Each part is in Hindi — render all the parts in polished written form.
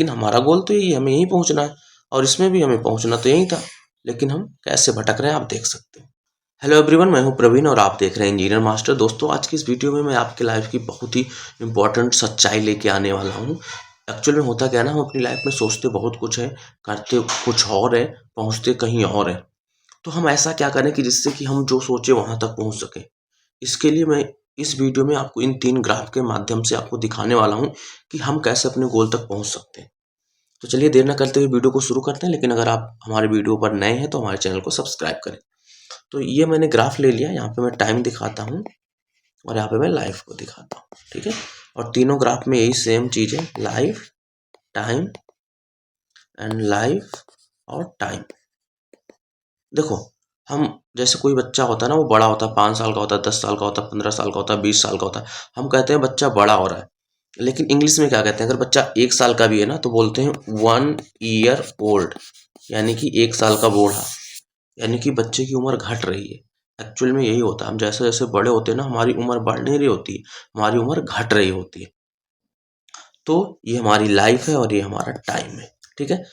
लेकिन हमारा गोल तो यही है, हमें यहीं पहुंचना है और इसमें भी हमें पहुंचना तो यही था, लेकिन हम कैसे भटक रहे हैं आप देख सकते हो। हेलो एवरीवन, मैं हूं प्रवीण और आप देख रहे हैं इंजीनियर मास्टर। दोस्तों, आज की इस वीडियो में मैं आपके लाइफ की बहुत ही इंपॉर्टेंट सच्चाई लेके आने वाला हूं। एक्चुअल में होता क्या है ना, हम अपनी लाइफ में सोचते बहुत कुछ है, करते कुछ और है, पहुंचते कहीं और है। तो हम ऐसा क्या करें कि जिससे कि हम जो सोचे वहां तक पहुंच सके। इसके लिए मैं इस वीडियो में आपको इन 3 ग्राफ के माध्यम से आपको दिखाने वाला हूं कि हम कैसे अपने गोल तक पहुंच सकते हैं। तो चलिए देर न करते हुए वीडियो को शुरू करते हैं, लेकिन अगर आप हमारे वीडियो पर नए हैं तो हमारे चैनल को सब्सक्राइब करें। तो ये मैंने ग्राफ ले लिया, यहाँ पे मैं टाइम दिखाता हूँ और यहाँ पे मैं लाइफ को दिखाता हूँ, ठीक है। और तीनों ग्राफ में यही सेम चीज़ है, लाइफ, टाइम एंड लाइफ और टाइम। देखो, हम जैसे कोई बच्चा होता है ना, वो बड़ा होता है, 5 साल का होता है, 10 साल का होता है, 15 साल का होता है, 20 साल का होता है। हम कहते हैं बच्चा बड़ा हो रहा है, लेकिन इंग्लिश में क्या कहते हैं? अगर बच्चा 1 साल का भी है ना तो बोलते हैं 1 ईयर ओल्ड, यानी कि 1 साल का बूढ़ा, यानी कि बच्चे की उम्र घट रही है। एक्चुअल में यही होता है, हम जैसे जैसे बड़े होते हैं ना, हमारी उम्र बढ़ नहीं रही होती, हमारी उम्र घट रही होती है। तो ये हमारी लाइफ है और ये हमारा टाइम है, ठीक है।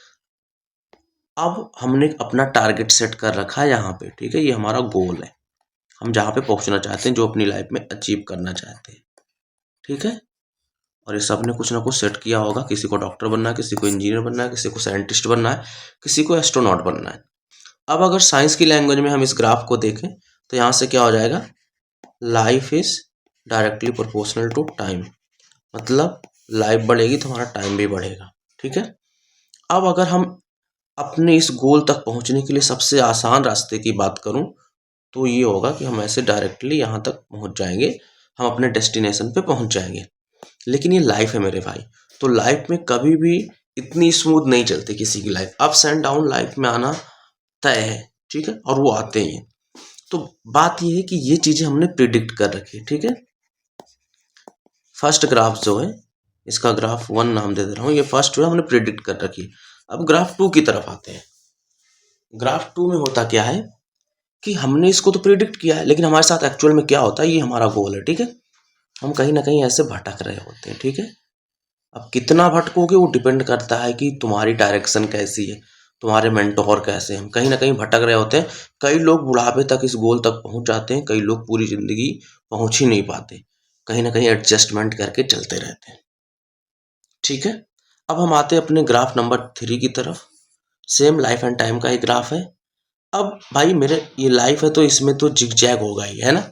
अब हमने अपना टारगेट सेट कर रखा है यहाँ पे, ठीक है। ये हमारा गोल है, हम जहाँ पे पहुँचना चाहते हैं, जो अपनी लाइफ में अचीव करना चाहते हैं, ठीक है। और ये सब ने कुछ ना कुछ सेट किया होगा, किसी को डॉक्टर बनना है, किसी को इंजीनियर बनना है, किसी को साइंटिस्ट बनना है, किसी को एस्ट्रोनॉट बनना है। अब अगर साइंस की लैंग्वेज में हम इस ग्राफ को देखें तो यहाँ से क्या हो जाएगा, life is directly proportional to time, मतलब लाइफ बढ़ेगी तो हमारा टाइम भी बढ़ेगा, ठीक है। अब अगर हम अपने इस गोल तक पहुंचने के लिए सबसे आसान रास्ते की बात करूं तो ये होगा कि हम ऐसे डायरेक्टली यहाँ तक पहुंच जाएंगे, हम अपने डेस्टिनेशन पे पहुंच जाएंगे। लेकिन ये लाइफ है मेरे भाई, तो लाइफ में कभी भी इतनी स्मूथ नहीं चलती किसी की life, ups and down life में आना तय है, ठीक है, और वो आते ही हैं। तो बात ये है कि ये चीजें हमने प्रिडिक्ट कर रखी है, ठीक है। फर्स्ट ग्राफ जो है, इसका ग्राफ 1 नाम दे रहा हूँ, ये फर्स्ट जो है हमने प्रिडिक्ट कर रखी है। अब ग्राफ 2 की तरफ आते हैं। ग्राफ 2 में होता क्या है कि हमने इसको तो प्रिडिक्ट किया है, लेकिन हमारे साथ एक्चुअल में क्या होता है, ये हमारा गोल है, ठीक है। हम कहीं ना कहीं ऐसे भटक रहे होते हैं, ठीक है। अब कितना भटकोगे वो डिपेंड करता है कि तुम्हारी डायरेक्शन कैसी है, तुम्हारे मेंटोर कैसे हैं। हम कहीं ना कहीं भटक रहे होते हैं। कई लोग बुढ़ापे तक इस गोल तक पहुंच जाते हैं, कई लोग पूरी जिंदगी पहुंच ही नहीं पाते, कहीं ना कहीं एडजस्टमेंट करके चलते रहते हैं, ठीक है। अब हम आते हैं अपने ग्राफ नंबर 3 की तरफ। सेम लाइफ एंड टाइम का ही ग्राफ है। अब भाई मेरे ये लाइफ है तो इसमें तो जिग जैग होगा ही, है ना,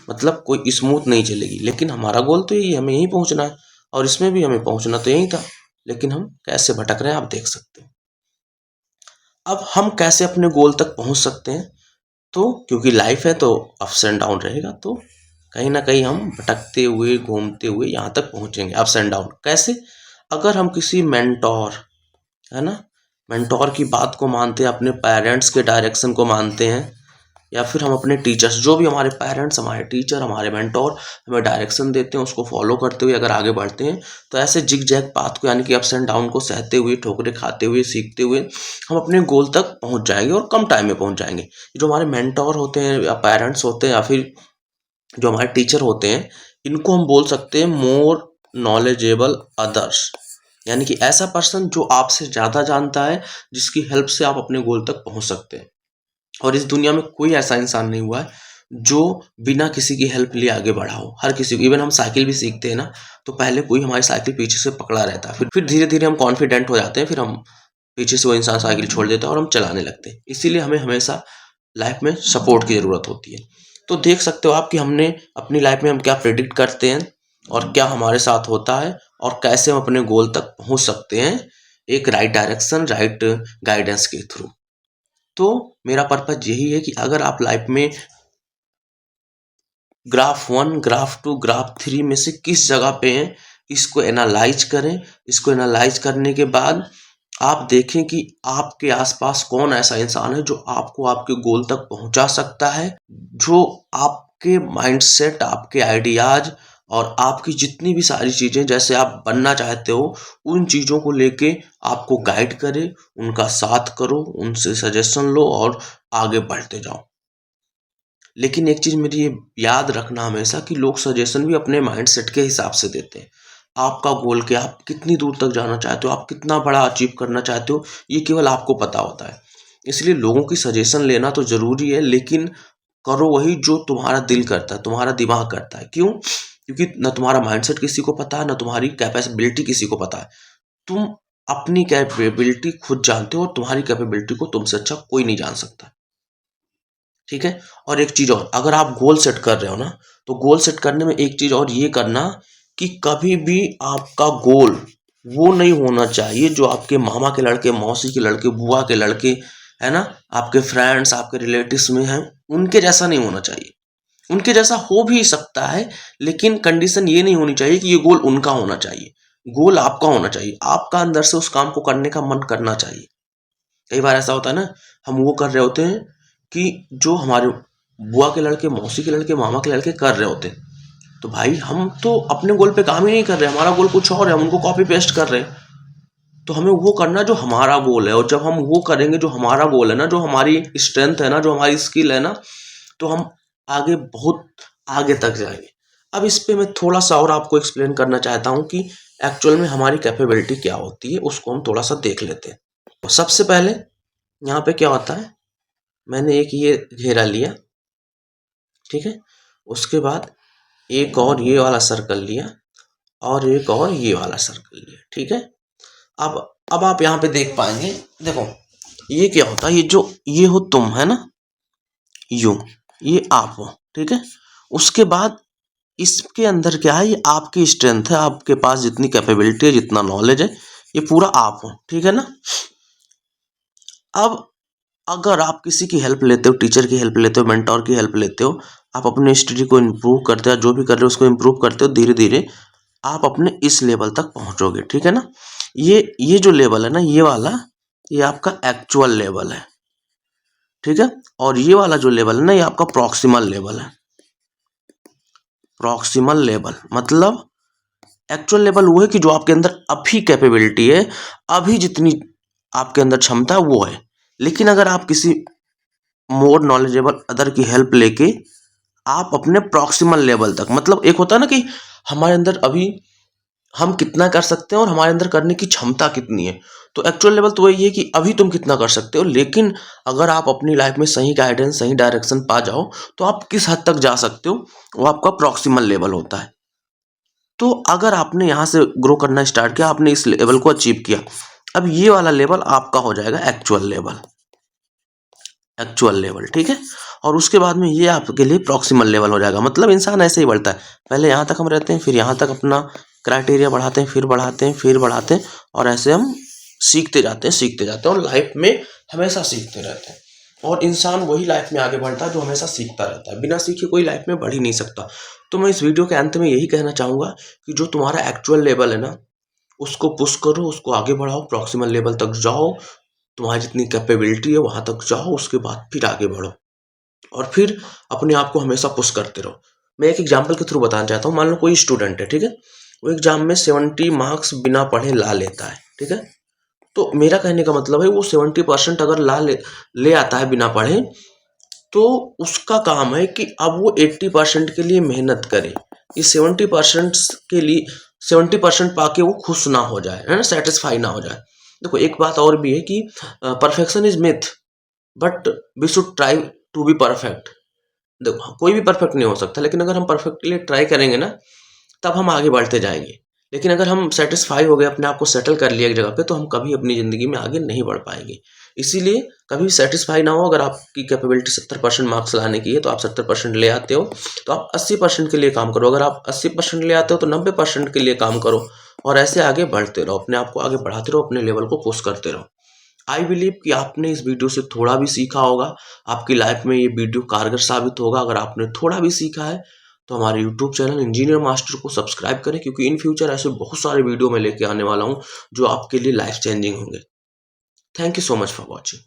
मतलब कोई स्मूथ नहीं चलेगी, लेकिन हमारा गोल तो यही, हमें यहीं पहुंचना है और इसमें भी हमें पहुंचना तो यही था, लेकिन हम कैसे भटक रहे हैं आप देख सकते हो। अब हम कैसे अपने गोल तक पहुंच सकते हैं, तो क्योंकि लाइफ है तो अप्स एंड डाउन रहेगा, तो कहीं ना कहीं हम भटकते हुए घूमते हुए यहाँ तक पहुंचेंगे। अप्स एंड डाउन कैसे? अगर हम किसी मेंटोर, है ना, मेंटोर की बात को मानते हैं, अपने पेरेंट्स के डायरेक्शन को मानते हैं, या फिर हम अपने टीचर्स, जो भी हमारे पेरेंट्स, हमारे टीचर, हमारे मेंटोर हमें डायरेक्शन देते हैं, उसको फॉलो करते हुए अगर आगे बढ़ते हैं, तो ऐसे जिग जैग पाथ को, यानी कि अप्स एंड डाउन को सहते हुए, ठोकरे खाते हुए, सीखते हुए हम अपने गोल तक पहुंच जाएंगे और कम टाइम में पहुंच जाएंगे। जो हमारे मेंटोर होते हैं या पेरेंट्स होते हैं या फिर जो हमारे टीचर होते हैं, इनको हम बोल सकते हैं मोर नॉलेजेबल अदर्स, यानी कि ऐसा पर्सन जो आपसे ज़्यादा जानता है, जिसकी हेल्प से आप अपने गोल तक पहुंच सकते हैं। और इस दुनिया में कोई ऐसा इंसान नहीं हुआ है जो बिना किसी की हेल्प लिए आगे बढ़ा हो। हर किसी को, इवन हम साइकिल भी सीखते हैं ना, तो पहले कोई हमारी साइकिल पीछे से पकड़ा रहता है, फिर धीरे धीरे हम कॉन्फिडेंट हो जाते हैं, फिर हम पीछे से वो इंसान साइकिल छोड़ देता है और हम चलाने लगते हैं। इसीलिए हमें हमेशा लाइफ में सपोर्ट की ज़रूरत होती है। तो देख सकते हो आप कि हमने अपनी लाइफ में हम क्या प्रेडिक्ट करते हैं और क्या हमारे साथ होता है और कैसे हम अपने गोल तक पहुंच सकते हैं, एक राइट डायरेक्शन, राइट गाइडेंस के थ्रू। तो मेरा पर्पज यही है कि अगर आप लाइफ में ग्राफ 1, ग्राफ 2, ग्राफ 3 में से किस जगह पे हैं, इसको एनालाइज करें। इसको एनालाइज करने के बाद आप देखें कि आपके आसपास कौन ऐसा इंसान है जो आपको आपके गोल तक पहुंचा सकता है, जो आपके माइंडसेट, आपके आइडियाज और आपकी जितनी भी सारी चीजें जैसे आप बनना चाहते हो, उन चीजों को लेके आपको गाइड करे, उनका साथ करो, उनसे सजेशन लो और आगे बढ़ते जाओ। लेकिन एक चीज मेरी ये याद रखना हमेशा कि लोग सजेशन भी अपने माइंडसेट के हिसाब से देते हैं। आपका गोल क्या, आप कितनी दूर तक जाना चाहते हो, आप कितना बड़ा अचीव करना चाहते हो, ये केवल आपको पता होता है। इसलिए लोगों की सजेशन लेना तो ज़रूरी है, लेकिन करो वही जो तुम्हारा दिल करता है, तुम्हारा दिमाग करता है। क्यों? क्योंकि न तुम्हारा माइंडसेट किसी को पता है, न तुम्हारी कैपेबिलिटी किसी को पता है। तुम अपनी कैपेबिलिटी खुद जानते हो और तुम्हारी कैपेबिलिटी को तुमसे अच्छा कोई नहीं जान सकता। ठीक है? और एक चीज़ और, अगर आप गोल सेट कर रहे हो ना, तो गोल सेट करने में एक चीज़ और ये करना कि कभी भी आपका गोल वो नहीं होना चाहिए जो आपके मामा के लड़के, मौसी के लड़के, बुआ के लड़के, है ना, आपके फ्रेंड्स, आपके रिलेटिव्स में हैं, उनके जैसा नहीं होना चाहिए। उनके जैसा हो भी सकता है, लेकिन कंडीशन ये नहीं होनी चाहिए कि ये गोल उनका होना चाहिए। गोल आपका होना चाहिए। आपका अंदर से उस काम को करने का मन करना चाहिए। कई बार ऐसा होता है ना, हम वो कर रहे होते हैं कि जो हमारे बुआ के लड़के, मौसी के लड़के, मामा के लड़के कर रहे होते हैं, तो भाई हम तो अपने गोल पे काम ही नहीं कर रहे, हमारा गोल कुछ और है, हम उनको कॉपी पेस्ट कर रहे हैं। तो हमें वो करना जो हमारा गोल है, और जब हम वो करेंगे जो हमारा गोल है ना, जो हमारी स्ट्रेंथ है ना, जो हमारी स्किल है ना, तो हम आगे बहुत आगे तक जाएंगे। अब इस पे मैं थोड़ा सा और आपको एक्सप्लेन करना चाहता हूँ कि एक्चुअल में हमारी कैपेबिलिटी क्या होती है, उसको हम थोड़ा सा देख लेते हैं। तो सबसे पहले यहाँ पे क्या होता है, मैंने एक ये घेरा लिया, ठीक है, उसके बाद एक और ये वाला सर्कल लिया, और एक और ये वाला सर्कल लिया, ठीक है। अब आप यहाँ पे देख पाएंगे, देखो ये क्या होता है, ये जो ये हो तुम, है ना, ये आप हो, ठीक है। उसके बाद इसके अंदर क्या है, ये आपकी स्ट्रेंथ है, आपके पास जितनी कैपेबिलिटी है, जितना नॉलेज है, ये पूरा आप हो, ठीक है ना। अब अगर आप किसी की हेल्प लेते हो, टीचर की हेल्प लेते हो, मेंटोर की हेल्प लेते हो, आप अपने स्टडी को इम्प्रूव करते हो, जो भी कर रहे हो उसको इम्प्रूव करते हो, धीरे धीरे आप अपने इस लेवल तक पहुंचोगे, ठीक है ना। ये जो लेवल है ना, ये वाला, ये आपका एक्चुअल लेवल है, ठीक है। और ये वाला जो लेवल है ना, ये आपका प्रॉक्सिमल लेवल है। प्रॉक्सिमल लेवल मतलब एक्चुअल लेवल वो है कि जो आपके अंदर अभी कैपेबिलिटी है, अभी जितनी आपके अंदर क्षमता है वो है। लेकिन अगर आप किसी मोर नॉलेजेबल अदर की हेल्प लेके आप अपने प्रॉक्सिमल लेवल तक, मतलब एक होता है ना कि हमारे अंदर अभी हम कितना कर सकते हैं और हमारे अंदर करने की क्षमता कितनी है, तो एक्चुअल लेवल तो वही है कि अभी तुम कितना कर सकते हो। लेकिन अगर आप अपनी लाइफ में सही गाइडेंस, सही डायरेक्शन पा जाओ, तो आप किस हद तक जा सकते हो, वो आपका प्रॉक्सिमल लेवल होता है। तो अगर आपने यहाँ से ग्रो करना स्टार्ट किया, आपने इस लेवल को अचीव किया, अब ये वाला लेवल आपका हो जाएगा एक्चुअल लेवल, एक्चुअल लेवल, ठीक है। और उसके बाद में ये आपके लिए प्रॉक्सिमल लेवल हो जाएगा। मतलब इंसान ऐसे ही बढ़ता है, पहले यहाँ तक हम रहते हैं, फिर यहाँ तक अपना क्राइटेरिया बढ़ाते हैं, फिर बढ़ाते हैं, फिर बढ़ाते हैं, और ऐसे हम सीखते जाते हैं, सीखते जाते हैं, और लाइफ में हमेशा सीखते रहते हैं। और इंसान वही लाइफ में आगे बढ़ता है जो हमेशा सीखता रहता है। बिना सीखे कोई लाइफ में बढ़ ही नहीं सकता। तो मैं इस वीडियो के अंत में यही कहना चाहूँगा कि जो तुम्हारा एक्चुअल लेवल है ना, उसको पुश करो, उसको आगे बढ़ाओ, प्रॉक्सिमल लेवल तक जाओ, तुम्हारी जितनी कैपेबिलिटी है वहाँ तक जाओ, उसके बाद फिर आगे बढ़ो, और फिर अपने आप को हमेशा पुश करते रहो। मैं एक एग्जांपल के थ्रू बताना चाहता हूँ। मान लो कोई स्टूडेंट है, ठीक है, वो एग्जाम में 70 मार्क्स बिना पढ़े ला लेता है, ठीक है। तो मेरा कहने का मतलब है, वो 70% अगर ले आता है बिना पढ़े, तो उसका काम है कि अब वो 80% के लिए मेहनत करे। इस 70% के लिए 70% पाके वो खुश ना हो जाए, है ना, सेटिस्फाई ना हो जाए। देखो एक बात और भी है कि perfection is myth, but we should try to be perfect. देखो कोई भी परफेक्ट नहीं हो सकता, लेकिन अगर हम परफेक्ट के लिए ट्राई करेंगे ना, तब हम आगे बढ़ते जाएंगे। लेकिन अगर हम सेटिस्फाई हो गए, अपने आप को सेटल कर लिया एक जगह पे, तो हम कभी अपनी ज़िंदगी में आगे नहीं बढ़ पाएंगे। इसीलिए कभी सेटिस्फाई ना हो। अगर आपकी कैपेबिलिटी 70% मार्क्स लाने की है, तो आप 70% ले आते हो, तो आप 80% के लिए काम करो। अगर आप 80% ले आते हो, तो 90% के लिए काम करो, और ऐसे आगे बढ़ते रहो, अपने आप को आगे बढ़ाते रहो, अपने लेवल को पुश करते रहो। आई बिलीव कि आपने इस वीडियो से थोड़ा भी सीखा होगा, आपकी लाइफ में ये वीडियो कारगर साबित होगा। अगर आपने थोड़ा भी सीखा है, तो हमारे यूट्यूब चैनल इंजीनियर मास्टर को सब्सक्राइब करें, क्योंकि इन फ्यूचर ऐसे बहुत सारे वीडियो मैं लेके आने वाला हूँ जो आपके लिए लाइफ चेंजिंग होंगे। Thank you so much for watching.